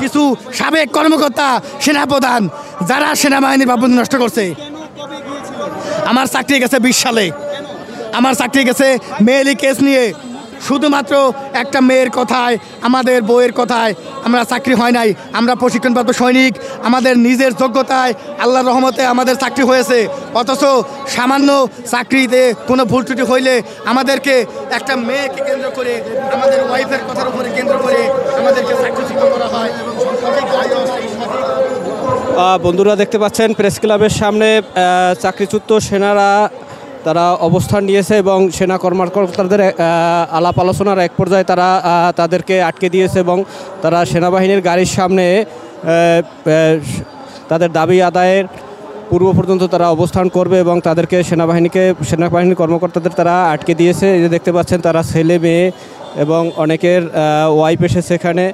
কিছু সাবেক কর্মকর্তা, সেনাপ্রধান যারা সেনাবাহিনীর ভাবমূর্তি নষ্ট করছে। আমার চাকরি গেছে 20 সালে, আমার চাকরি গেছে মেয়েলি কেস নিয়ে। শুধুমাত্র একটা মেয়ের কথায়, আমাদের বউয়ের কথায় আমরা চাকরি হয় নাই। আমরা প্রশিক্ষণপ্রাপ্ত সৈনিক, আমাদের নিজের যোগ্যতায় আল্লাহর রহমতে আমাদের চাকরি হয়েছে। অথচ সামান্য চাকরিতে কোনো ভুল ত্রুটি হইলে আমাদেরকে একটা মেয়েকে কেন্দ্র করে, আমাদের ওয়াইফের কথার উপরে কেন্দ্র করে আমাদেরকে চাকরিচ্যুত করা হয়। বন্ধুরা দেখতে পাচ্ছেন প্রেস ক্লাবের সামনে চাকরিচ্যুত সেনারা তারা অবস্থান নিয়েছে এবং সেনা কর্মকর্তাদের আলাপ আলোচনার এক পর্যায়ে তারা তাদেরকে আটকে দিয়েছে এবং তারা সেনাবাহিনীর গাড়ির সামনে তাদের দাবি আদায়ের পূর্ব পর্যন্ত তারা অবস্থান করবে এবং তাদেরকে সেনাবাহিনীর কর্মকর্তাদের তারা আটকে দিয়েছে। এই যে দেখতে পাচ্ছেন তারা ছেলে মেয়ে এবং অনেকের ওয়াইফ এসেছে এখানে।